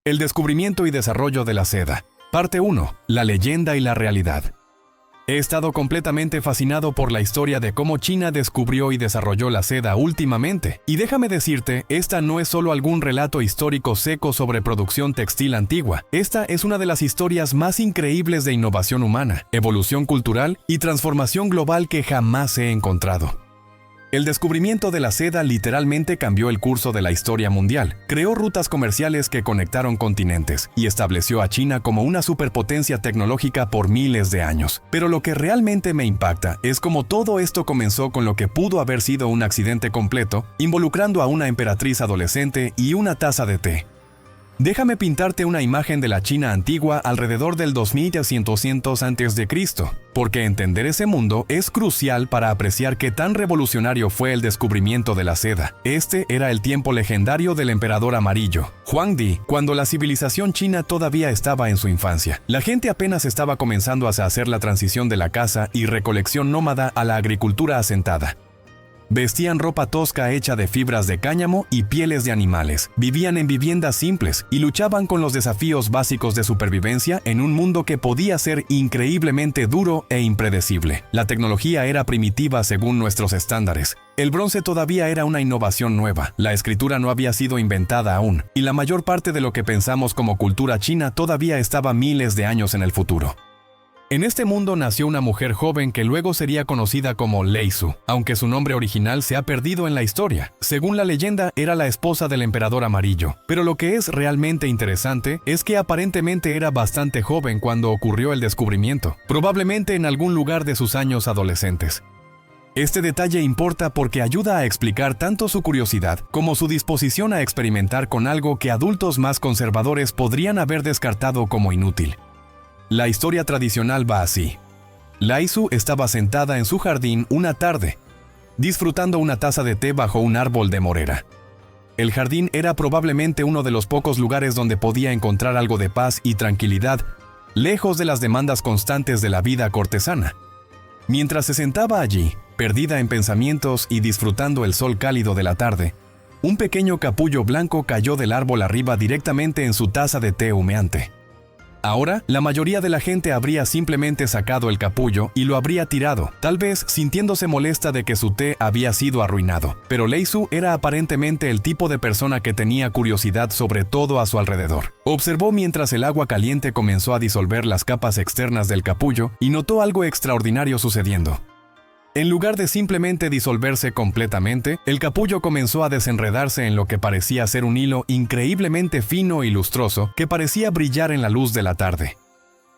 El descubrimiento y desarrollo de la seda. Parte 1. La leyenda y la realidad. He estado completamente fascinado por la historia de cómo China descubrió y desarrolló la seda últimamente. Y déjame decirte, esta no es solo algún relato histórico seco sobre producción textil antigua. Esta es una de las historias más increíbles de innovación humana, evolución cultural y transformación global que jamás he encontrado. El descubrimiento de la seda literalmente cambió el curso de la historia mundial, creó rutas comerciales que conectaron continentes y estableció a China como una superpotencia tecnológica por miles de años. Pero lo que realmente me impacta es cómo todo esto comenzó con lo que pudo haber sido un accidente completo, involucrando a una emperatriz adolescente y una taza de té. Déjame pintarte una imagen de la China antigua alrededor del 2200 a.C., porque entender ese mundo es crucial para apreciar qué tan revolucionario fue el descubrimiento de la seda. Este era el tiempo legendario del emperador amarillo, Huangdi, cuando la civilización china todavía estaba en su infancia. La gente apenas estaba comenzando a hacer la transición de la caza y recolección nómada a la agricultura asentada. Vestían ropa tosca hecha de fibras de cáñamo y pieles de animales, vivían en viviendas simples y luchaban con los desafíos básicos de supervivencia en un mundo que podía ser increíblemente duro e impredecible. La tecnología era primitiva según nuestros estándares. El bronce todavía era una innovación nueva, la escritura no había sido inventada aún, y la mayor parte de lo que pensamos como cultura china todavía estaba miles de años en el futuro. En este mundo nació una mujer joven que luego sería conocida como Lei Su, aunque su nombre original se ha perdido en la historia. Según la leyenda, era la esposa del emperador amarillo. Pero lo que es realmente interesante es que aparentemente era bastante joven cuando ocurrió el descubrimiento, probablemente en algún lugar de sus años adolescentes. Este detalle importa porque ayuda a explicar tanto su curiosidad como su disposición a experimentar con algo que adultos más conservadores podrían haber descartado como inútil. La historia tradicional va así. Lei Su estaba sentada en su jardín una tarde, disfrutando una taza de té bajo un árbol de morera. El jardín era probablemente uno de los pocos lugares donde podía encontrar algo de paz y tranquilidad, lejos de las demandas constantes de la vida cortesana. Mientras se sentaba allí, perdida en pensamientos y disfrutando el sol cálido de la tarde, un pequeño capullo blanco cayó del árbol arriba directamente en su taza de té humeante. Ahora, la mayoría de la gente habría simplemente sacado el capullo y lo habría tirado, tal vez sintiéndose molesta de que su té había sido arruinado. Pero Lei Su era aparentemente el tipo de persona que tenía curiosidad sobre todo a su alrededor. Observó mientras el agua caliente comenzó a disolver las capas externas del capullo y notó algo extraordinario sucediendo. En lugar de simplemente disolverse completamente, el capullo comenzó a desenredarse en lo que parecía ser un hilo increíblemente fino y lustroso que parecía brillar en la luz de la tarde.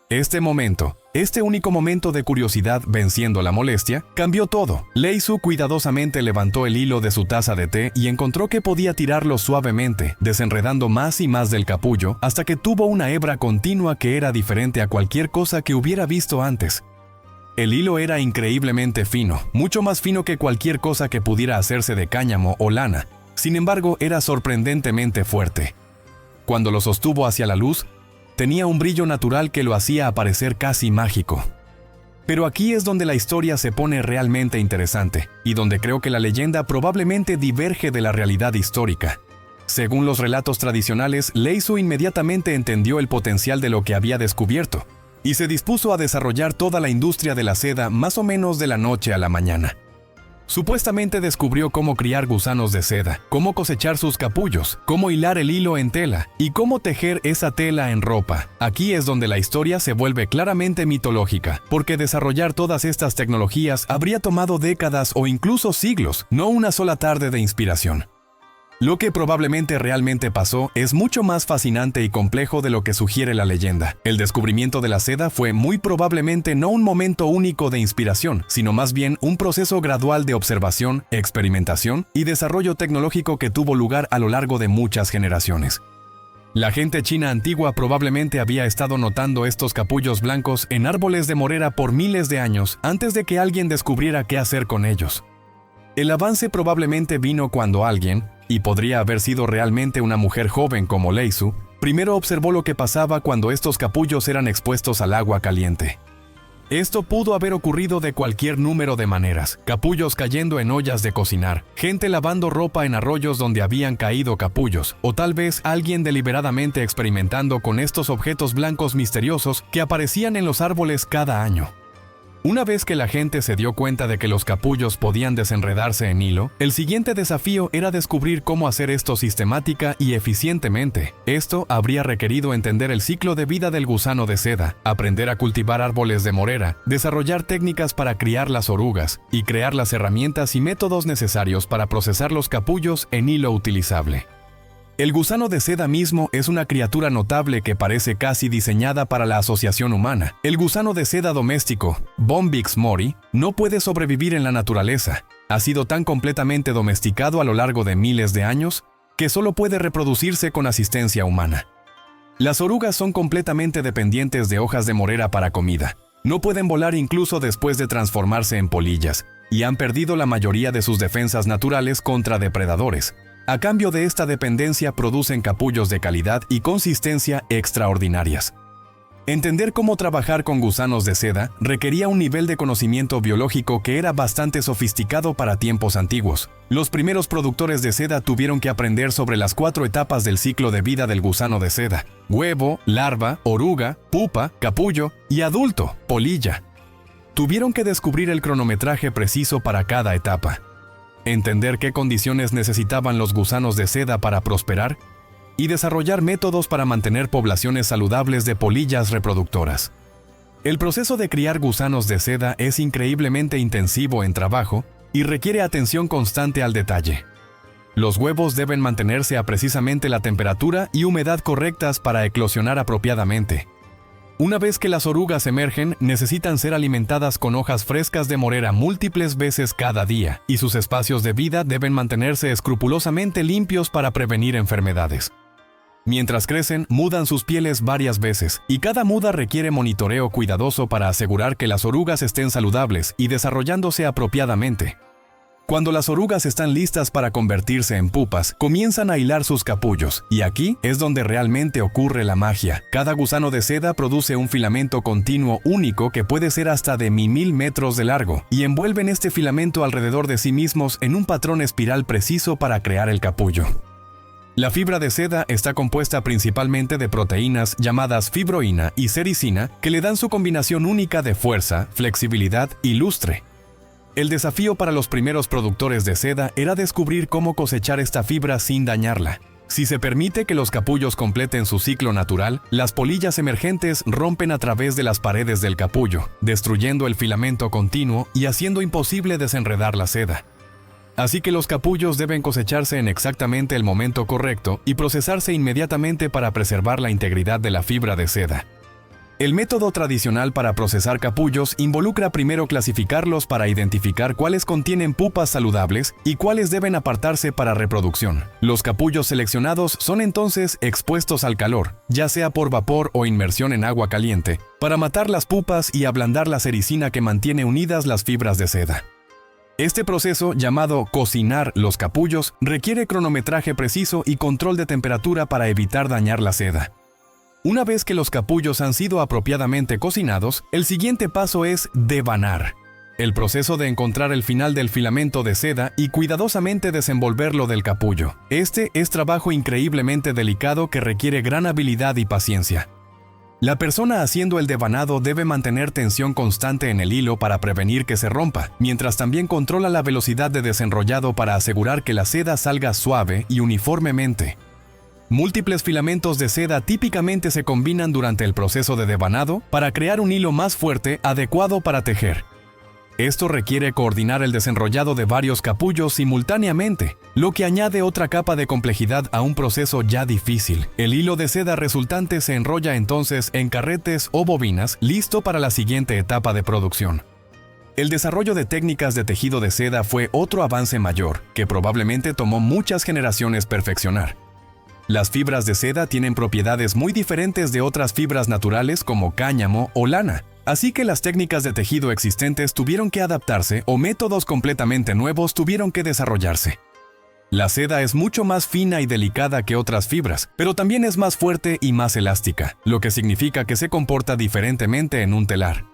Este único momento de curiosidad venciendo la molestia, cambió todo. Lei Su cuidadosamente levantó el hilo de su taza de té y encontró que podía tirarlo suavemente, desenredando más y más del capullo hasta que tuvo una hebra continua que era diferente a cualquier cosa que hubiera visto antes. El hilo era increíblemente fino, mucho más fino que cualquier cosa que pudiera hacerse de cáñamo o lana. Sin embargo, era sorprendentemente fuerte. Cuando lo sostuvo hacia la luz, tenía un brillo natural que lo hacía aparecer casi mágico. Pero aquí es donde la historia se pone realmente interesante, y donde creo que la leyenda probablemente diverge de la realidad histórica. Según los relatos tradicionales, Lei Su inmediatamente entendió el potencial de lo que había descubierto, y se dispuso a desarrollar toda la industria de la seda más o menos de la noche a la mañana. Supuestamente descubrió cómo criar gusanos de seda, cómo cosechar sus capullos, cómo hilar el hilo en tela y cómo tejer esa tela en ropa. Aquí es donde la historia se vuelve claramente mitológica, porque desarrollar todas estas tecnologías habría tomado décadas o incluso siglos, no una sola tarde de inspiración. Lo que probablemente realmente pasó es mucho más fascinante y complejo de lo que sugiere la leyenda. El descubrimiento de la seda fue muy probablemente no un momento único de inspiración, sino más bien un proceso gradual de observación, experimentación y desarrollo tecnológico que tuvo lugar a lo largo de muchas generaciones. La gente china antigua probablemente había estado notando estos capullos blancos en árboles de morera por miles de años antes de que alguien descubriera qué hacer con ellos. El avance probablemente vino cuando alguien, y podría haber sido realmente una mujer joven como Lei Su, primero observó lo que pasaba cuando estos capullos eran expuestos al agua caliente. Esto pudo haber ocurrido de cualquier número de maneras: capullos cayendo en ollas de cocinar, gente lavando ropa en arroyos donde habían caído capullos, o tal vez alguien deliberadamente experimentando con estos objetos blancos misteriosos que aparecían en los árboles cada año. Una vez que la gente se dio cuenta de que los capullos podían desenredarse en hilo, el siguiente desafío era descubrir cómo hacer esto sistemática y eficientemente. Esto habría requerido entender el ciclo de vida del gusano de seda, aprender a cultivar árboles de morera, desarrollar técnicas para criar las orugas y crear las herramientas y métodos necesarios para procesar los capullos en hilo utilizable. El gusano de seda mismo es una criatura notable que parece casi diseñada para la asociación humana. El gusano de seda doméstico, Bombyx mori, no puede sobrevivir en la naturaleza. Ha sido tan completamente domesticado a lo largo de miles de años que solo puede reproducirse con asistencia humana. Las orugas son completamente dependientes de hojas de morera para comida. No pueden volar incluso después de transformarse en polillas, y han perdido la mayoría de sus defensas naturales contra depredadores. A cambio de esta dependencia producen capullos de calidad y consistencia extraordinarias. Entender cómo trabajar con gusanos de seda requería un nivel de conocimiento biológico que era bastante sofisticado para tiempos antiguos. Los primeros productores de seda tuvieron que aprender sobre las 4 etapas del ciclo de vida del gusano de seda: huevo, larva, oruga, pupa, capullo y adulto, polilla. Tuvieron que descubrir el cronometraje preciso para cada etapa, entender qué condiciones necesitaban los gusanos de seda para prosperar y desarrollar métodos para mantener poblaciones saludables de polillas reproductoras. El proceso de criar gusanos de seda es increíblemente intensivo en trabajo y requiere atención constante al detalle. Los huevos deben mantenerse a precisamente la temperatura y humedad correctas para eclosionar apropiadamente. Una vez que las orugas emergen, necesitan ser alimentadas con hojas frescas de morera múltiples veces cada día, y sus espacios de vida deben mantenerse escrupulosamente limpios para prevenir enfermedades. Mientras crecen, mudan sus pieles varias veces, y cada muda requiere monitoreo cuidadoso para asegurar que las orugas estén saludables y desarrollándose apropiadamente. Cuando las orugas están listas para convertirse en pupas, comienzan a hilar sus capullos, y aquí es donde realmente ocurre la magia. Cada gusano de seda produce un filamento continuo único que puede ser hasta de 1000 metros de largo, y envuelven este filamento alrededor de sí mismos en un patrón espiral preciso para crear el capullo. La fibra de seda está compuesta principalmente de proteínas llamadas fibroína y sericina que le dan su combinación única de fuerza, flexibilidad y lustre. El desafío para los primeros productores de seda era descubrir cómo cosechar esta fibra sin dañarla. Si se permite que los capullos completen su ciclo natural, las polillas emergentes rompen a través de las paredes del capullo, destruyendo el filamento continuo y haciendo imposible desenredar la seda. Así que los capullos deben cosecharse en exactamente el momento correcto y procesarse inmediatamente para preservar la integridad de la fibra de seda. El método tradicional para procesar capullos involucra primero clasificarlos para identificar cuáles contienen pupas saludables y cuáles deben apartarse para reproducción. Los capullos seleccionados son entonces expuestos al calor, ya sea por vapor o inmersión en agua caliente, para matar las pupas y ablandar la sericina que mantiene unidas las fibras de seda. Este proceso, llamado cocinar los capullos, requiere cronometraje preciso y control de temperatura para evitar dañar la seda. Una vez que los capullos han sido apropiadamente cocinados, el siguiente paso es devanar. El proceso de encontrar el final del filamento de seda y cuidadosamente desenvolverlo del capullo. Este es trabajo increíblemente delicado que requiere gran habilidad y paciencia. La persona haciendo el devanado debe mantener tensión constante en el hilo para prevenir que se rompa, mientras también controla la velocidad de desenrollado para asegurar que la seda salga suave y uniformemente. Múltiples filamentos de seda típicamente se combinan durante el proceso de devanado para crear un hilo más fuerte adecuado para tejer. Esto requiere coordinar el desenrollado de varios capullos simultáneamente, lo que añade otra capa de complejidad a un proceso ya difícil. El hilo de seda resultante se enrolla entonces en carretes o bobinas, listo para la siguiente etapa de producción. El desarrollo de técnicas de tejido de seda fue otro avance mayor, que probablemente tomó muchas generaciones perfeccionar. Las fibras de seda tienen propiedades muy diferentes de otras fibras naturales como cáñamo o lana, así que las técnicas de tejido existentes tuvieron que adaptarse o métodos completamente nuevos tuvieron que desarrollarse. La seda es mucho más fina y delicada que otras fibras, pero también es más fuerte y más elástica, lo que significa que se comporta diferentemente en un telar.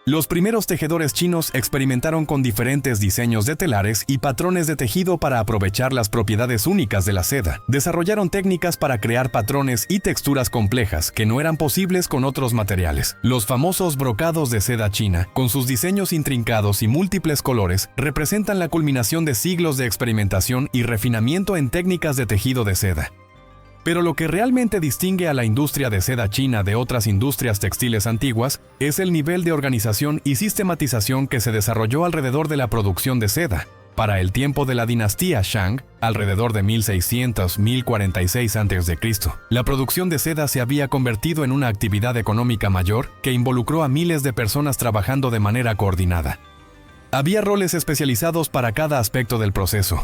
Los primeros tejedores chinos experimentaron con diferentes diseños de telares y patrones de tejido para aprovechar las propiedades únicas de la seda. Desarrollaron técnicas para crear patrones y texturas complejas que no eran posibles con otros materiales. Los famosos brocados de seda china, con sus diseños intrincados y múltiples colores, representan la culminación de siglos de experimentación y refinamiento en técnicas de tejido de seda. Pero lo que realmente distingue a la industria de seda china de otras industrias textiles antiguas es el nivel de organización y sistematización que se desarrolló alrededor de la producción de seda. Para el tiempo de la dinastía Shang, alrededor de 1600-1046 a.C., la producción de seda se había convertido en una actividad económica mayor que involucró a miles de personas trabajando de manera coordinada. Había roles especializados para cada aspecto del proceso: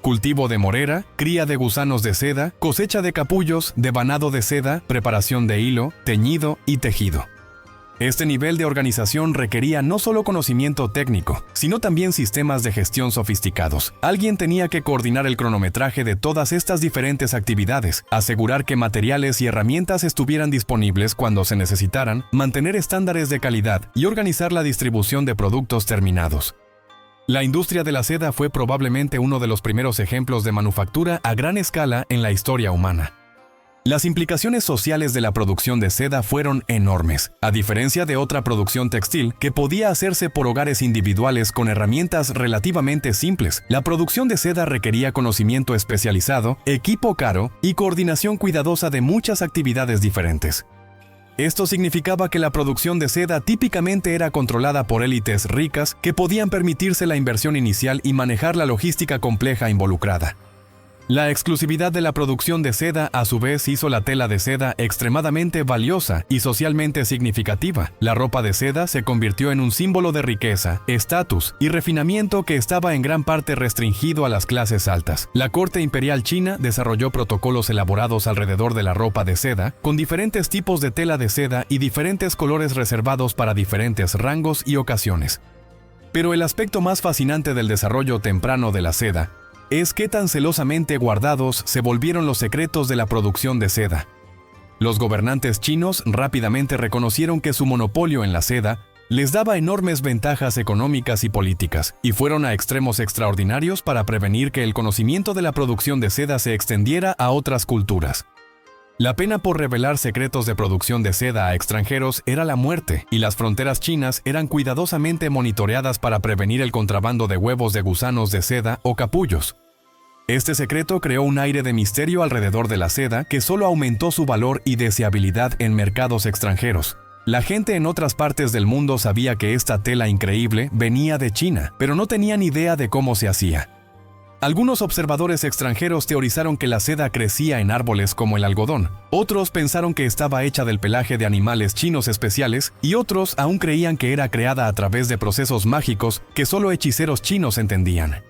cultivo de morera, cría de gusanos de seda, cosecha de capullos, devanado de seda, preparación de hilo, teñido y tejido. Este nivel de organización requería no solo conocimiento técnico, sino también sistemas de gestión sofisticados. Alguien tenía que coordinar el cronometraje de todas estas diferentes actividades, asegurar que materiales y herramientas estuvieran disponibles cuando se necesitaran, mantener estándares de calidad y organizar la distribución de productos terminados. La industria de la seda fue probablemente uno de los primeros ejemplos de manufactura a gran escala en la historia humana. Las implicaciones sociales de la producción de seda fueron enormes. A diferencia de otra producción textil que podía hacerse por hogares individuales con herramientas relativamente simples, la producción de seda requería conocimiento especializado, equipo caro y coordinación cuidadosa de muchas actividades diferentes. Esto significaba que la producción de seda típicamente era controlada por élites ricas que podían permitirse la inversión inicial y manejar la logística compleja involucrada. La exclusividad de la producción de seda a su vez hizo la tela de seda extremadamente valiosa y socialmente significativa. La ropa de seda se convirtió en un símbolo de riqueza, estatus y refinamiento que estaba en gran parte restringido a las clases altas. La corte imperial china desarrolló protocolos elaborados alrededor de la ropa de seda, con diferentes tipos de tela de seda y diferentes colores reservados para diferentes rangos y ocasiones. Pero el aspecto más fascinante del desarrollo temprano de la seda es qué tan celosamente guardados se volvieron los secretos de la producción de seda. Los gobernantes chinos rápidamente reconocieron que su monopolio en la seda les daba enormes ventajas económicas y políticas, y fueron a extremos extraordinarios para prevenir que el conocimiento de la producción de seda se extendiera a otras culturas. La pena por revelar secretos de producción de seda a extranjeros era la muerte, y las fronteras chinas eran cuidadosamente monitoreadas para prevenir el contrabando de huevos de gusanos de seda o capullos. Este secreto creó un aire de misterio alrededor de la seda que solo aumentó su valor y deseabilidad en mercados extranjeros. La gente en otras partes del mundo sabía que esta tela increíble venía de China, pero no tenían idea de cómo se hacía. Algunos observadores extranjeros teorizaron que la seda crecía en árboles como el algodón. Otros pensaron que estaba hecha del pelaje de animales chinos especiales y otros aún creían que era creada a través de procesos mágicos que solo hechiceros chinos entendían.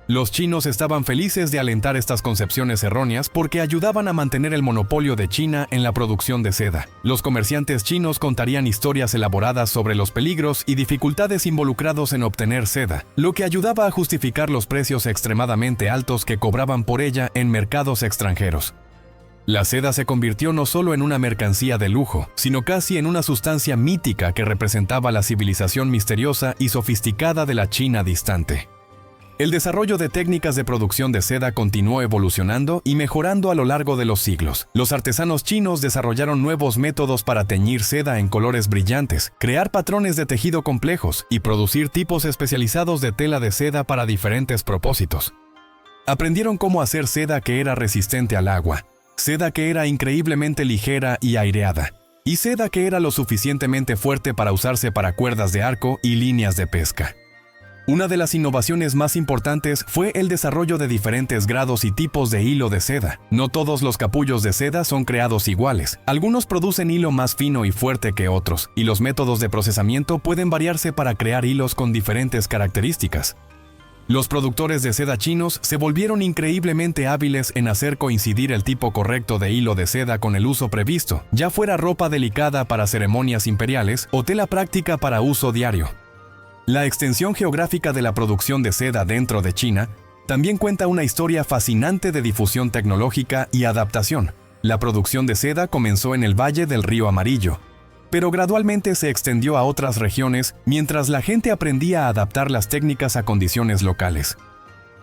Los chinos estaban felices de alentar estas concepciones erróneas porque ayudaban a mantener el monopolio de China en la producción de seda. Los comerciantes chinos contarían historias elaboradas sobre los peligros y dificultades involucrados en obtener seda, lo que ayudaba a justificar los precios extremadamente altos que cobraban por ella en mercados extranjeros. La seda se convirtió no solo en una mercancía de lujo, sino casi en una sustancia mítica que representaba la civilización misteriosa y sofisticada de la China distante. El desarrollo de técnicas de producción de seda continuó evolucionando y mejorando a lo largo de los siglos. Los artesanos chinos desarrollaron nuevos métodos para teñir seda en colores brillantes, crear patrones de tejido complejos y producir tipos especializados de tela de seda para diferentes propósitos. Aprendieron cómo hacer seda que era resistente al agua, seda que era increíblemente ligera y aireada, y seda que era lo suficientemente fuerte para usarse para cuerdas de arco y líneas de pesca. Una de las innovaciones más importantes fue el desarrollo de diferentes grados y tipos de hilo de seda. No todos los capullos de seda son creados iguales. Algunos producen hilo más fino y fuerte que otros, y los métodos de procesamiento pueden variarse para crear hilos con diferentes características. Los productores de seda chinos se volvieron increíblemente hábiles en hacer coincidir el tipo correcto de hilo de seda con el uso previsto, ya fuera ropa delicada para ceremonias imperiales o tela práctica para uso diario. La extensión geográfica de la producción de seda dentro de China también cuenta una historia fascinante de difusión tecnológica y adaptación. La producción de seda comenzó en el Valle del Río Amarillo, pero gradualmente se extendió a otras regiones mientras la gente aprendía a adaptar las técnicas a condiciones locales.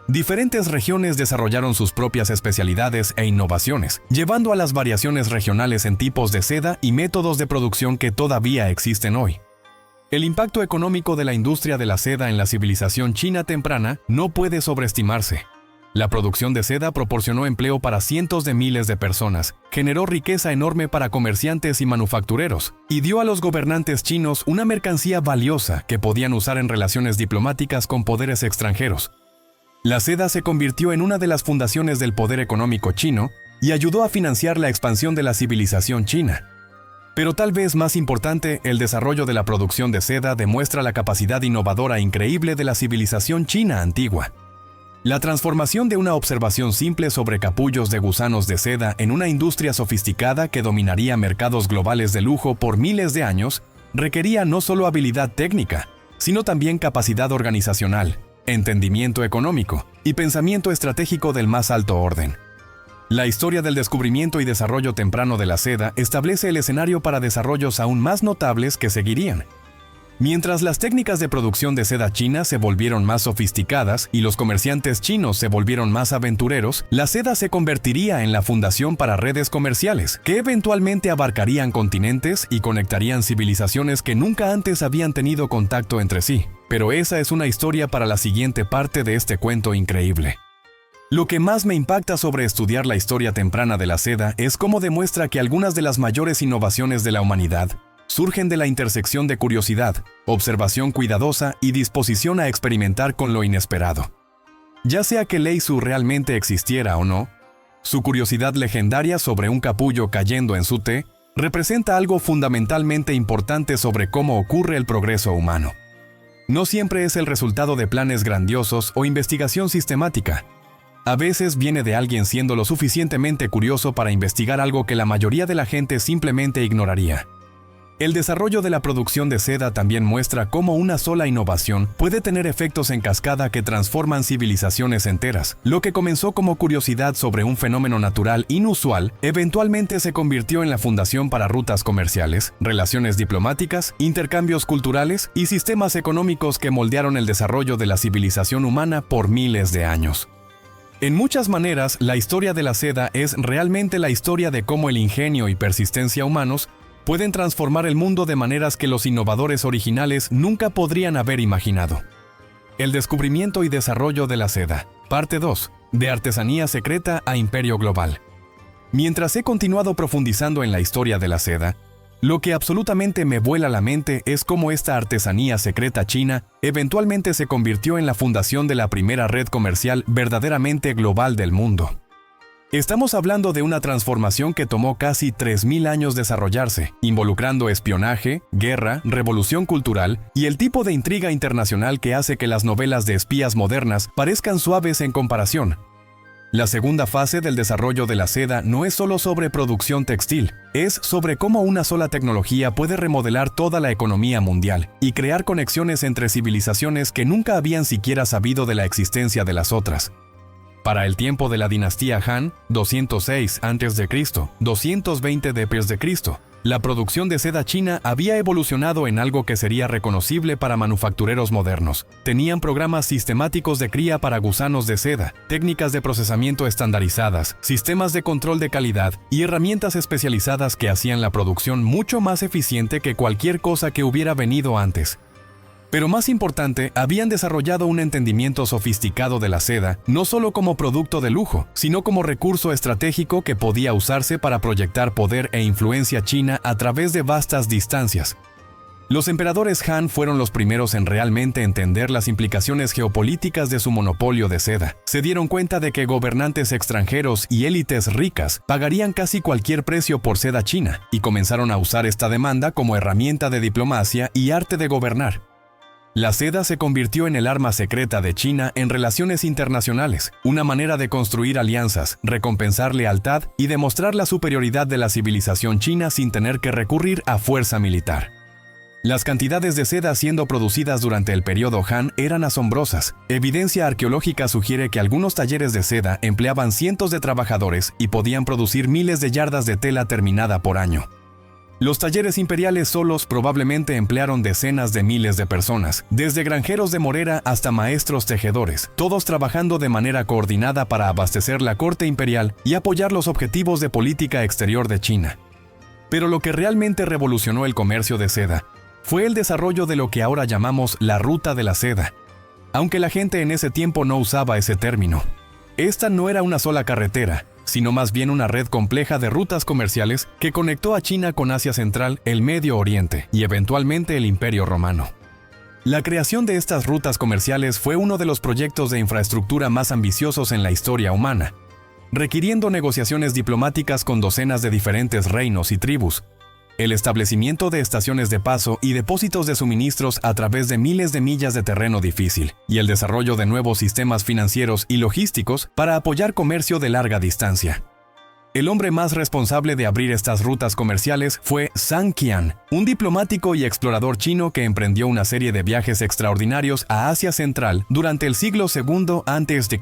Diferentes regiones desarrollaron sus propias especialidades e innovaciones, llevando a las variaciones regionales en tipos de seda y métodos de producción que todavía existen hoy. El impacto económico de la industria de la seda en la civilización china temprana no puede sobreestimarse. La producción de seda proporcionó empleo para cientos de miles de personas, generó riqueza enorme para comerciantes y manufactureros, y dio a los gobernantes chinos una mercancía valiosa que podían usar en relaciones diplomáticas con poderes extranjeros. La seda se convirtió en una de las fundaciones del poder económico chino y ayudó a financiar la expansión de la civilización china. Pero tal vez más importante, el desarrollo de la producción de seda demuestra la capacidad innovadora increíble de la civilización china antigua. La transformación de una observación simple sobre capullos de gusanos de seda en una industria sofisticada que dominaría mercados globales de lujo por miles de años requería no solo habilidad técnica, sino también capacidad organizacional, entendimiento económico y pensamiento estratégico del más alto orden. La historia del descubrimiento y desarrollo temprano de la seda establece el escenario para desarrollos aún más notables que seguirían. Mientras las técnicas de producción de seda china se volvieron más sofisticadas y los comerciantes chinos se volvieron más aventureros, la seda se convertiría en la fundación para redes comerciales, que eventualmente abarcarían continentes y conectarían civilizaciones que nunca antes habían tenido contacto entre sí. Pero esa es una historia para la siguiente parte de este cuento increíble. Lo que más me impacta sobre estudiar la historia temprana de la seda es cómo demuestra que algunas de las mayores innovaciones de la humanidad surgen de la intersección de curiosidad, observación cuidadosa y disposición a experimentar con lo inesperado. Ya sea que Lei Su realmente existiera o no, su curiosidad legendaria sobre un capullo cayendo en su té representa algo fundamentalmente importante sobre cómo ocurre el progreso humano. No siempre es el resultado de planes grandiosos o investigación sistemática. A veces viene de alguien siendo lo suficientemente curioso para investigar algo que la mayoría de la gente simplemente ignoraría. El desarrollo de la producción de seda también muestra cómo una sola innovación puede tener efectos en cascada que transforman civilizaciones enteras. Lo que comenzó como curiosidad sobre un fenómeno natural inusual, eventualmente se convirtió en la fundación para rutas comerciales, relaciones diplomáticas, intercambios culturales y sistemas económicos que moldearon el desarrollo de la civilización humana por miles de años. En muchas maneras, la historia de la seda es realmente la historia de cómo el ingenio y persistencia humanos pueden transformar el mundo de maneras que los innovadores originales nunca podrían haber imaginado. El descubrimiento y desarrollo de la seda. Parte 2. De artesanía secreta a imperio global. Mientras he continuado profundizando en la historia de la seda, lo que absolutamente me vuela la mente es cómo esta artesanía secreta china eventualmente se convirtió en la fundación de la primera red comercial verdaderamente global del mundo. Estamos hablando de una transformación que tomó casi 3.000 años desarrollarse, involucrando espionaje, guerra, revolución cultural y el tipo de intriga internacional que hace que las novelas de espías modernas parezcan suaves en comparación. La segunda fase del desarrollo de la seda no es solo sobre producción textil, es sobre cómo una sola tecnología puede remodelar toda la economía mundial y crear conexiones entre civilizaciones que nunca habían siquiera sabido de la existencia de las otras. Para el tiempo de la dinastía Han, 206 a.C., 220 d.C., la producción de seda china había evolucionado en algo que sería reconocible para manufactureros modernos. Tenían programas sistemáticos de cría para gusanos de seda, técnicas de procesamiento estandarizadas, sistemas de control de calidad y herramientas especializadas que hacían la producción mucho más eficiente que cualquier cosa que hubiera venido antes. Pero más importante, habían desarrollado un entendimiento sofisticado de la seda, no solo como producto de lujo, sino como recurso estratégico que podía usarse para proyectar poder e influencia china a través de vastas distancias. Los emperadores Han fueron los primeros en realmente entender las implicaciones geopolíticas de su monopolio de seda. Se dieron cuenta de que gobernantes extranjeros y élites ricas pagarían casi cualquier precio por seda china, y comenzaron a usar esta demanda como herramienta de diplomacia y arte de gobernar. La seda se convirtió en el arma secreta de China en relaciones internacionales, una manera de construir alianzas, recompensar lealtad y demostrar la superioridad de la civilización china sin tener que recurrir a fuerza militar. Las cantidades de seda siendo producidas durante el periodo Han eran asombrosas. Evidencia arqueológica sugiere que algunos talleres de seda empleaban cientos de trabajadores y podían producir miles de yardas de tela terminada por año. Los talleres imperiales solos probablemente emplearon decenas de miles de personas, desde granjeros de morera hasta maestros tejedores, todos trabajando de manera coordinada para abastecer la corte imperial y apoyar los objetivos de política exterior de China. Pero lo que realmente revolucionó el comercio de seda fue el desarrollo de lo que ahora llamamos la ruta de la seda, aunque la gente en ese tiempo no usaba ese término. Esta no era una sola carretera, sino más bien una red compleja de rutas comerciales que conectó a China con Asia Central, el Medio Oriente y eventualmente el Imperio Romano. La creación de estas rutas comerciales fue uno de los proyectos de infraestructura más ambiciosos en la historia humana, requiriendo negociaciones diplomáticas con docenas de diferentes reinos y tribus, el establecimiento de estaciones de paso y depósitos de suministros a través de miles de millas de terreno difícil, y el desarrollo de nuevos sistemas financieros y logísticos para apoyar comercio de larga distancia. El hombre más responsable de abrir estas rutas comerciales fue Zhang Qian, un diplomático y explorador chino que emprendió una serie de viajes extraordinarios a Asia Central durante el siglo II a.C.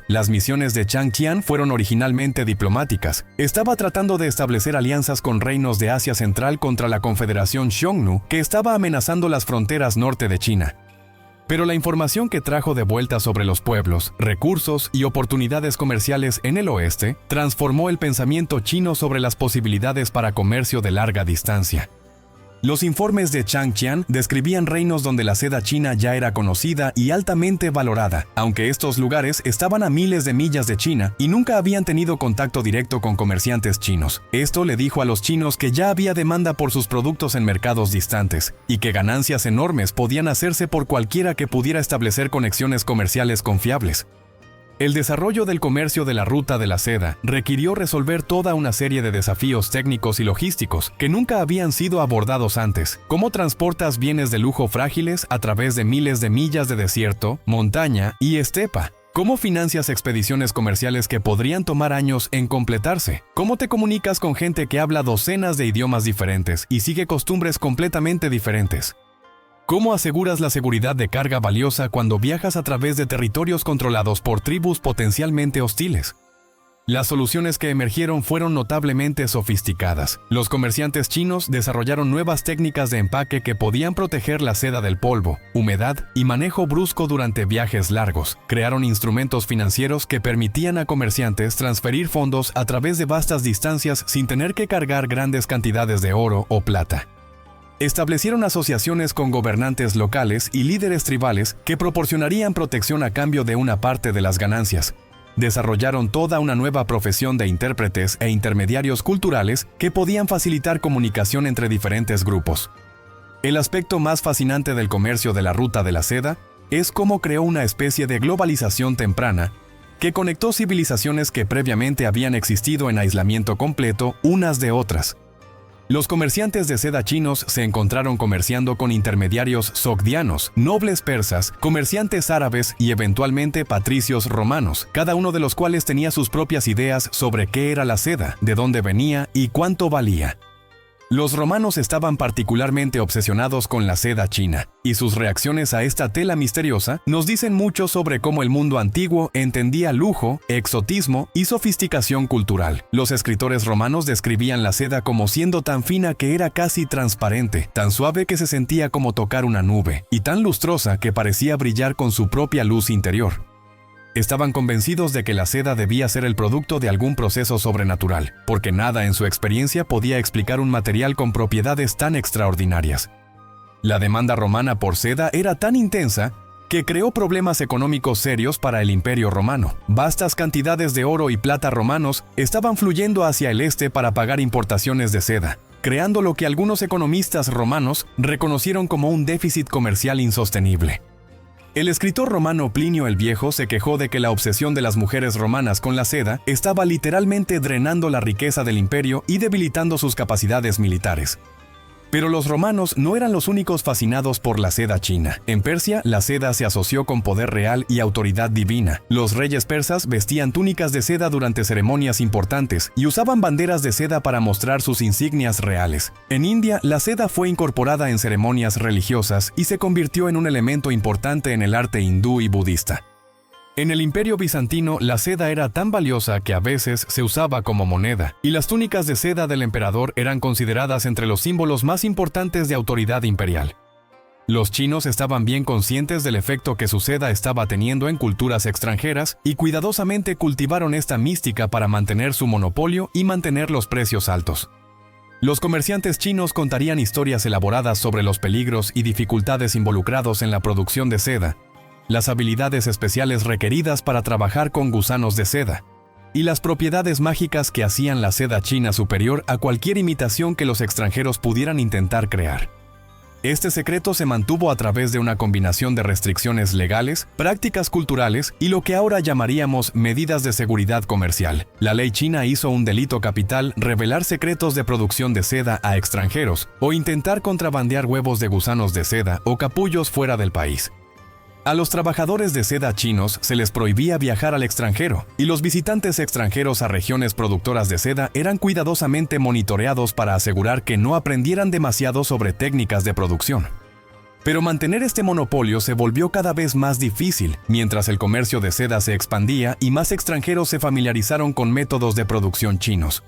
Las misiones de Zhang Qian fueron originalmente diplomáticas. Estaba tratando de establecer alianzas con reinos de Asia Central contra la Confederación Xiongnu, que estaba amenazando las fronteras norte de China. Pero la información que trajo de vuelta sobre los pueblos, recursos y oportunidades comerciales en el oeste transformó el pensamiento chino sobre las posibilidades para comercio de larga distancia. Los informes de Zhang Qian describían reinos donde la seda china ya era conocida y altamente valorada, aunque estos lugares estaban a miles de millas de China y nunca habían tenido contacto directo con comerciantes chinos. Esto le dijo a los chinos que ya había demanda por sus productos en mercados distantes y que ganancias enormes podían hacerse por cualquiera que pudiera establecer conexiones comerciales confiables. El desarrollo del comercio de la ruta de la seda requirió resolver toda una serie de desafíos técnicos y logísticos que nunca habían sido abordados antes. ¿Cómo transportas bienes de lujo frágiles a través de miles de millas de desierto, montaña y estepa? ¿Cómo financias expediciones comerciales que podrían tomar años en completarse? ¿Cómo te comunicas con gente que habla docenas de idiomas diferentes y sigue costumbres completamente diferentes? ¿Cómo aseguras la seguridad de carga valiosa cuando viajas a través de territorios controlados por tribus potencialmente hostiles? Las soluciones que emergieron fueron notablemente sofisticadas. Los comerciantes chinos desarrollaron nuevas técnicas de empaque que podían proteger la seda del polvo, humedad y manejo brusco durante viajes largos. Crearon instrumentos financieros que permitían a comerciantes transferir fondos a través de vastas distancias sin tener que cargar grandes cantidades de oro o plata. Establecieron asociaciones con gobernantes locales y líderes tribales que proporcionarían protección a cambio de una parte de las ganancias. Desarrollaron toda una nueva profesión de intérpretes e intermediarios culturales que podían facilitar comunicación entre diferentes grupos. El aspecto más fascinante del comercio de la ruta de la seda es cómo creó una especie de globalización temprana que conectó civilizaciones que previamente habían existido en aislamiento completo unas de otras. Los comerciantes de seda chinos se encontraron comerciando con intermediarios sogdianos, nobles persas, comerciantes árabes y eventualmente patricios romanos, cada uno de los cuales tenía sus propias ideas sobre qué era la seda, de dónde venía y cuánto valía. Los romanos estaban particularmente obsesionados con la seda china, y sus reacciones a esta tela misteriosa nos dicen mucho sobre cómo el mundo antiguo entendía lujo, exotismo y sofisticación cultural. Los escritores romanos describían la seda como siendo tan fina que era casi transparente, tan suave que se sentía como tocar una nube, y tan lustrosa que parecía brillar con su propia luz interior. Estaban convencidos de que la seda debía ser el producto de algún proceso sobrenatural, porque nada en su experiencia podía explicar un material con propiedades tan extraordinarias. La demanda romana por seda era tan intensa que creó problemas económicos serios para el Imperio Romano. Vastas cantidades de oro y plata romanos estaban fluyendo hacia el este para pagar importaciones de seda, creando lo que algunos economistas romanos reconocieron como un déficit comercial insostenible. El escritor romano Plinio el Viejo se quejó de que la obsesión de las mujeres romanas con la seda estaba literalmente drenando la riqueza del imperio y debilitando sus capacidades militares. Pero los romanos no eran los únicos fascinados por la seda china. En Persia, la seda se asoció con poder real y autoridad divina. Los reyes persas vestían túnicas de seda durante ceremonias importantes y usaban banderas de seda para mostrar sus insignias reales. En India, la seda fue incorporada en ceremonias religiosas y se convirtió en un elemento importante en el arte hindú y budista. En el Imperio Bizantino, la seda era tan valiosa que a veces se usaba como moneda, y las túnicas de seda del emperador eran consideradas entre los símbolos más importantes de autoridad imperial. Los chinos estaban bien conscientes del efecto que su seda estaba teniendo en culturas extranjeras y cuidadosamente cultivaron esta mística para mantener su monopolio y mantener los precios altos. Los comerciantes chinos contarían historias elaboradas sobre los peligros y dificultades involucrados en la producción de seda, las habilidades especiales requeridas para trabajar con gusanos de seda, y las propiedades mágicas que hacían la seda china superior a cualquier imitación que los extranjeros pudieran intentar crear. Este secreto se mantuvo a través de una combinación de restricciones legales, prácticas culturales y lo que ahora llamaríamos medidas de seguridad comercial. La ley china hizo un delito capital revelar secretos de producción de seda a extranjeros o intentar contrabandear huevos de gusanos de seda o capullos fuera del país. A los trabajadores de seda chinos se les prohibía viajar al extranjero, y los visitantes extranjeros a regiones productoras de seda eran cuidadosamente monitoreados para asegurar que no aprendieran demasiado sobre técnicas de producción. Pero mantener este monopolio se volvió cada vez más difícil, mientras el comercio de seda se expandía y más extranjeros se familiarizaron con métodos de producción chinos.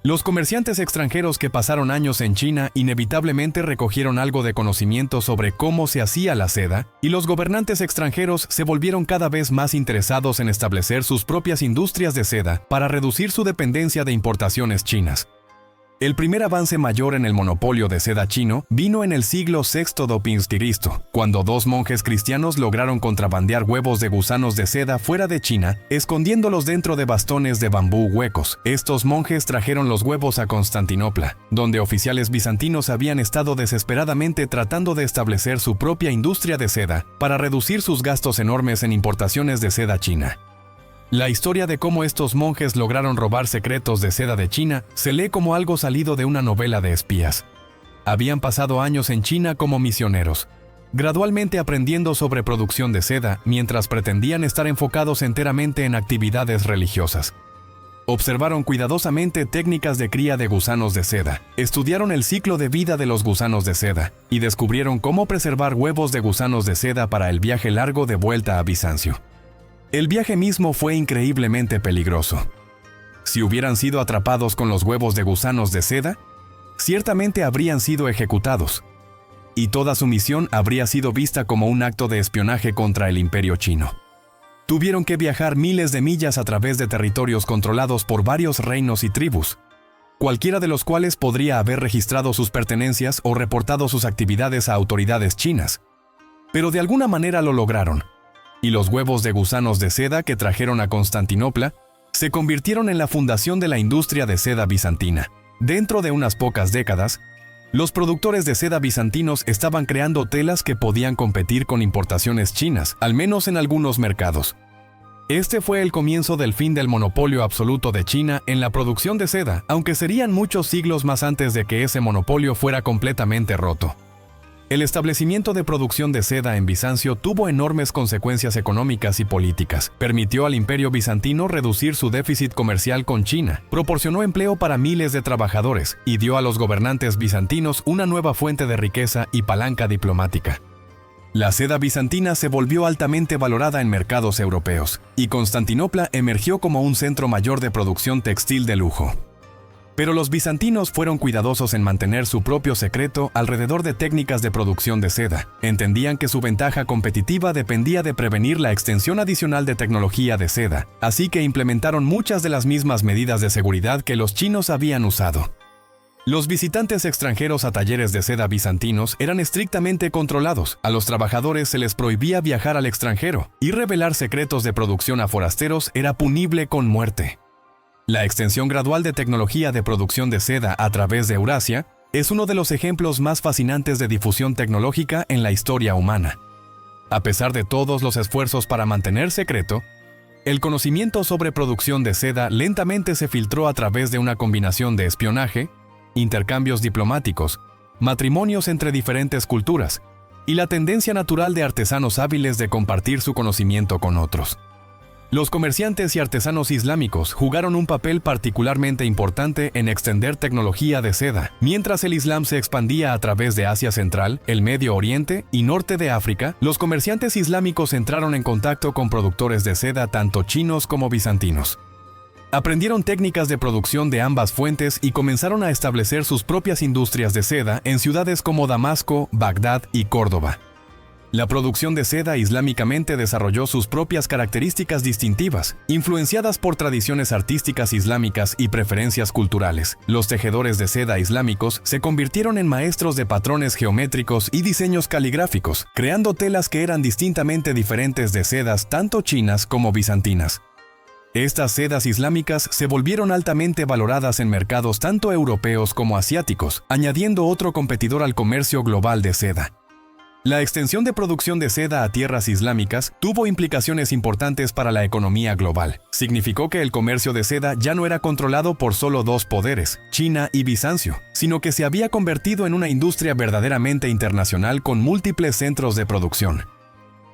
Los comerciantes extranjeros que pasaron años en China inevitablemente recogieron algo de conocimiento sobre cómo se hacía la seda, y los gobernantes extranjeros se volvieron cada vez más interesados en establecer sus propias industrias de seda para reducir su dependencia de importaciones chinas. El primer avance mayor en el monopolio de seda chino vino en el siglo VI d.C., cuando dos monjes cristianos lograron contrabandear huevos de gusanos de seda fuera de China, escondiéndolos dentro de bastones de bambú huecos. Estos monjes trajeron los huevos a Constantinopla, donde oficiales bizantinos habían estado desesperadamente tratando de establecer su propia industria de seda para reducir sus gastos enormes en importaciones de seda china. La historia de cómo estos monjes lograron robar secretos de seda de China se lee como algo salido de una novela de espías. Habían pasado años en China como misioneros, gradualmente aprendiendo sobre producción de seda mientras pretendían estar enfocados enteramente en actividades religiosas. Observaron cuidadosamente técnicas de cría de gusanos de seda, estudiaron el ciclo de vida de los gusanos de seda y descubrieron cómo preservar huevos de gusanos de seda para el viaje largo de vuelta a Bizancio. El viaje mismo fue increíblemente peligroso. Si hubieran sido atrapados con los huevos de gusanos de seda, ciertamente habrían sido ejecutados, y toda su misión habría sido vista como un acto de espionaje contra el imperio chino. Tuvieron que viajar miles de millas a través de territorios controlados por varios reinos y tribus, cualquiera de los cuales podría haber registrado sus pertenencias o reportado sus actividades a autoridades chinas. Pero de alguna manera lo lograron, y los huevos de gusanos de seda que trajeron a Constantinopla se convirtieron en la fundación de la industria de seda bizantina. Dentro de unas pocas décadas, los productores de seda bizantinos estaban creando telas que podían competir con importaciones chinas, al menos en algunos mercados. Este fue el comienzo del fin del monopolio absoluto de China en la producción de seda, aunque serían muchos siglos más antes de que ese monopolio fuera completamente roto. El establecimiento de producción de seda en Bizancio tuvo enormes consecuencias económicas y políticas. Permitió al Imperio Bizantino reducir su déficit comercial con China, proporcionó empleo para miles de trabajadores y dio a los gobernantes bizantinos una nueva fuente de riqueza y palanca diplomática. La seda bizantina se volvió altamente valorada en mercados europeos, y Constantinopla emergió como un centro mayor de producción textil de lujo. Pero los bizantinos fueron cuidadosos en mantener su propio secreto alrededor de técnicas de producción de seda. Entendían que su ventaja competitiva dependía de prevenir la extensión adicional de tecnología de seda, así que implementaron muchas de las mismas medidas de seguridad que los chinos habían usado. Los visitantes extranjeros a talleres de seda bizantinos eran estrictamente controlados. A los trabajadores se les prohibía viajar al extranjero, y revelar secretos de producción a forasteros era punible con muerte. La extensión gradual de tecnología de producción de seda a través de Eurasia es uno de los ejemplos más fascinantes de difusión tecnológica en la historia humana. A pesar de todos los esfuerzos para mantener secreto, el conocimiento sobre producción de seda lentamente se filtró a través de una combinación de espionaje, intercambios diplomáticos, matrimonios entre diferentes culturas y la tendencia natural de artesanos hábiles de compartir su conocimiento con otros. Los comerciantes y artesanos islámicos jugaron un papel particularmente importante en extender tecnología de seda. Mientras el Islam se expandía a través de Asia Central, el Medio Oriente y norte de África, los comerciantes islámicos entraron en contacto con productores de seda tanto chinos como bizantinos. Aprendieron técnicas de producción de ambas fuentes y comenzaron a establecer sus propias industrias de seda en ciudades como Damasco, Bagdad y Córdoba. La producción de seda islámicamente desarrolló sus propias características distintivas, influenciadas por tradiciones artísticas islámicas y preferencias culturales. Los tejedores de seda islámicos se convirtieron en maestros de patrones geométricos y diseños caligráficos, creando telas que eran distintamente diferentes de sedas tanto chinas como bizantinas. Estas sedas islámicas se volvieron altamente valoradas en mercados tanto europeos como asiáticos, añadiendo otro competidor al comercio global de seda. La extensión de producción de seda a tierras islámicas tuvo implicaciones importantes para la economía global. Significó que el comercio de seda ya no era controlado por solo dos poderes, China y Bizancio, sino que se había convertido en una industria verdaderamente internacional con múltiples centros de producción.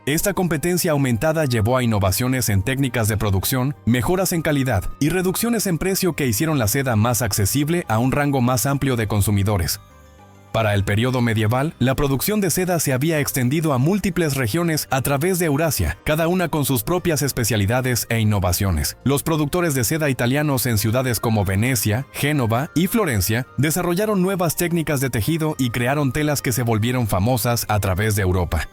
Esta competencia aumentada llevó a innovaciones en técnicas de producción, mejoras en calidad y reducciones en precio que hicieron la seda más accesible a un rango más amplio de consumidores. Para el periodo medieval, la producción de seda se había extendido a múltiples regiones a través de Eurasia, cada una con sus propias especialidades e innovaciones. Los productores de seda italianos en ciudades como Venecia, Génova y Florencia desarrollaron nuevas técnicas de tejido y crearon telas que se volvieron famosas a través de Europa.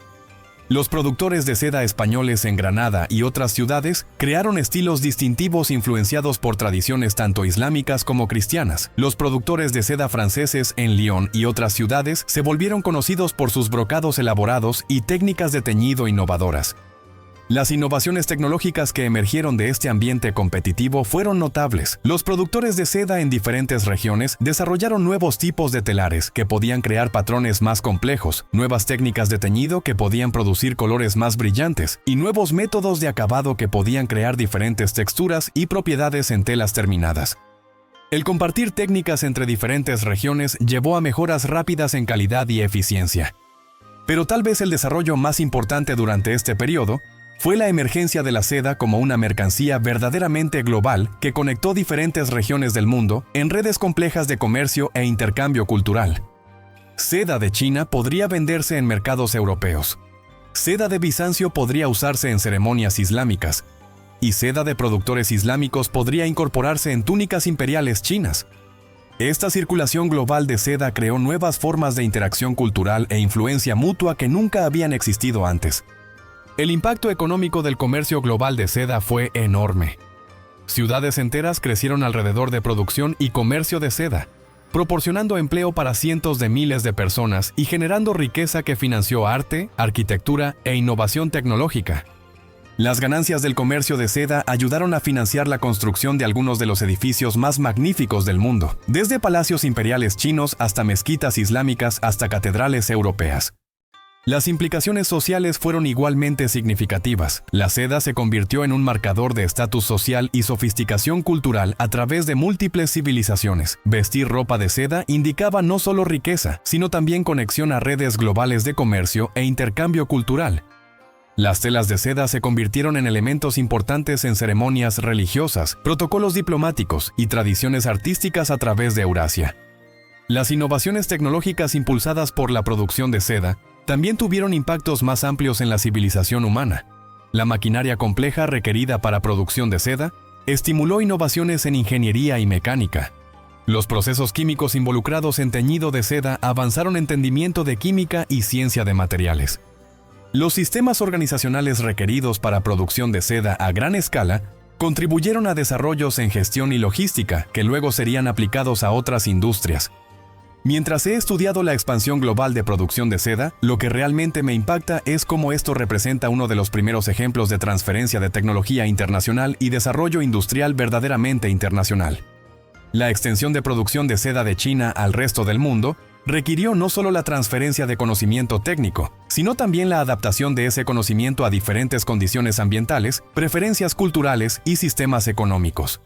Los productores de seda españoles en Granada y otras ciudades crearon estilos distintivos influenciados por tradiciones tanto islámicas como cristianas. Los productores de seda franceses en Lyon y otras ciudades se volvieron conocidos por sus brocados elaborados y técnicas de teñido innovadoras. Las innovaciones tecnológicas que emergieron de este ambiente competitivo fueron notables. Los productores de seda en diferentes regiones desarrollaron nuevos tipos de telares que podían crear patrones más complejos, nuevas técnicas de teñido que podían producir colores más brillantes y nuevos métodos de acabado que podían crear diferentes texturas y propiedades en telas terminadas. El compartir técnicas entre diferentes regiones llevó a mejoras rápidas en calidad y eficiencia. Pero tal vez el desarrollo más importante durante este periodo fue la emergencia de la seda como una mercancía verdaderamente global que conectó diferentes regiones del mundo en redes complejas de comercio e intercambio cultural. Seda de China podría venderse en mercados europeos. Seda de Bizancio podría usarse en ceremonias islámicas. Y seda de productores islámicos podría incorporarse en túnicas imperiales chinas. Esta circulación global de seda creó nuevas formas de interacción cultural e influencia mutua que nunca habían existido antes. El impacto económico del comercio global de seda fue enorme. Ciudades enteras crecieron alrededor de producción y comercio de seda, proporcionando empleo para cientos de miles de personas y generando riqueza que financió arte, arquitectura e innovación tecnológica. Las ganancias del comercio de seda ayudaron a financiar la construcción de algunos de los edificios más magníficos del mundo, desde palacios imperiales chinos hasta mezquitas islámicas hasta catedrales europeas. Las implicaciones sociales fueron igualmente significativas. La seda se convirtió en un marcador de estatus social y sofisticación cultural a través de múltiples civilizaciones. Vestir ropa de seda indicaba no solo riqueza, sino también conexión a redes globales de comercio e intercambio cultural. Las telas de seda se convirtieron en elementos importantes en ceremonias religiosas, protocolos diplomáticos y tradiciones artísticas a través de Eurasia. Las innovaciones tecnológicas impulsadas por la producción de seda también tuvieron impactos más amplios en la civilización humana. La maquinaria compleja requerida para producción de seda estimuló innovaciones en ingeniería y mecánica. Los procesos químicos involucrados en teñido de seda avanzaron entendimiento de química y ciencia de materiales. Los sistemas organizacionales requeridos para producción de seda a gran escala contribuyeron a desarrollos en gestión y logística que luego serían aplicados a otras industrias. Mientras he estudiado la expansión global de producción de seda, lo que realmente me impacta es cómo esto representa uno de los primeros ejemplos de transferencia de tecnología internacional y desarrollo industrial verdaderamente internacional. La extensión de producción de seda de China al resto del mundo requirió no solo la transferencia de conocimiento técnico, sino también la adaptación de ese conocimiento a diferentes condiciones ambientales, preferencias culturales y sistemas económicos.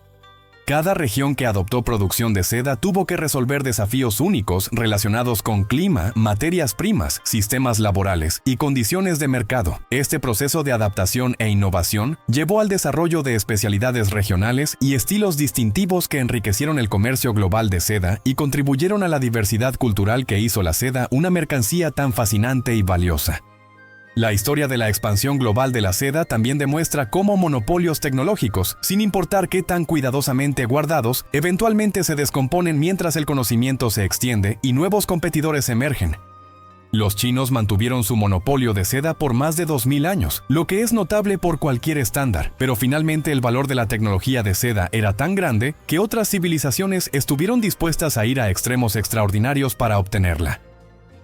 Cada región que adoptó producción de seda tuvo que resolver desafíos únicos relacionados con clima, materias primas, sistemas laborales y condiciones de mercado. Este proceso de adaptación e innovación llevó al desarrollo de especialidades regionales y estilos distintivos que enriquecieron el comercio global de seda y contribuyeron a la diversidad cultural que hizo la seda una mercancía tan fascinante y valiosa. La historia de la expansión global de la seda también demuestra cómo monopolios tecnológicos, sin importar qué tan cuidadosamente guardados, eventualmente se descomponen mientras el conocimiento se extiende y nuevos competidores emergen. Los chinos mantuvieron su monopolio de seda por más de 2000 años, lo que es notable por cualquier estándar, pero finalmente el valor de la tecnología de seda era tan grande que otras civilizaciones estuvieron dispuestas a ir a extremos extraordinarios para obtenerla.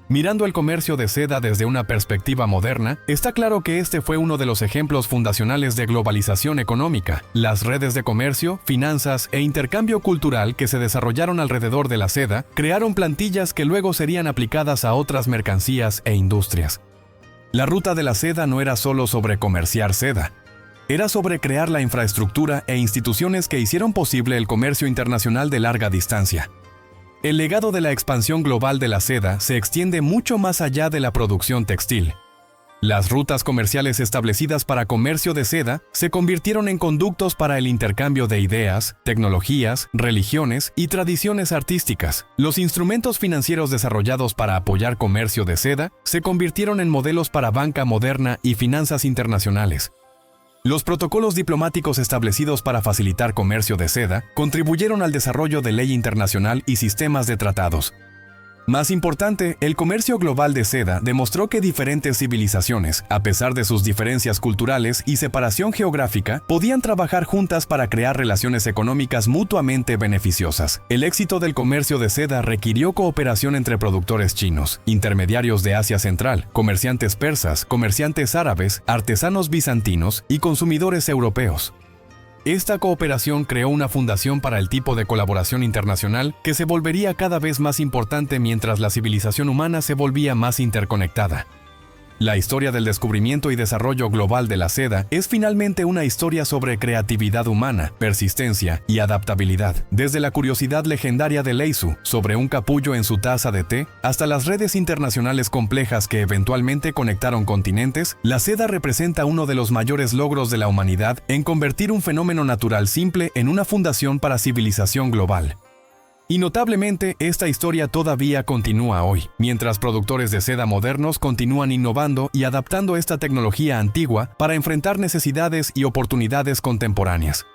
Mirando el comercio de seda desde una perspectiva moderna, está claro que este fue uno de los ejemplos fundacionales de globalización económica. Las redes de comercio, finanzas e intercambio cultural que se desarrollaron alrededor de la seda crearon plantillas que luego serían aplicadas a otras mercancías e industrias. La ruta de la seda no era solo sobre comerciar seda. Era sobre crear la infraestructura e instituciones que hicieron posible el comercio internacional de larga distancia. El legado de la expansión global de la seda se extiende mucho más allá de la producción textil. Las rutas comerciales establecidas para comercio de seda se convirtieron en conductos para el intercambio de ideas, tecnologías, religiones y tradiciones artísticas. Los instrumentos financieros desarrollados para apoyar comercio de seda se convirtieron en modelos para banca moderna y finanzas internacionales. Los protocolos diplomáticos establecidos para facilitar comercio de seda contribuyeron al desarrollo de ley internacional y sistemas de tratados. Más importante, el comercio global de seda demostró que diferentes civilizaciones, a pesar de sus diferencias culturales y separación geográfica, podían trabajar juntas para crear relaciones económicas mutuamente beneficiosas. El éxito del comercio de seda requirió cooperación entre productores chinos, intermediarios de Asia Central, comerciantes persas, comerciantes árabes, artesanos bizantinos y consumidores europeos. Esta cooperación creó una fundación para el tipo de colaboración internacional que se volvería cada vez más importante mientras la civilización humana se volvía más interconectada. La historia del descubrimiento y desarrollo global de la seda es finalmente una historia sobre creatividad humana, persistencia y adaptabilidad. Desde la curiosidad legendaria de Lei Su sobre un capullo en su taza de té, hasta las redes internacionales complejas que eventualmente conectaron continentes, la seda representa uno de los mayores logros de la humanidad en convertir un fenómeno natural simple en una fundación para civilización global. Y notablemente, esta historia todavía continúa hoy, mientras productores de seda modernos continúan innovando y adaptando esta tecnología antigua para enfrentar necesidades y oportunidades contemporáneas.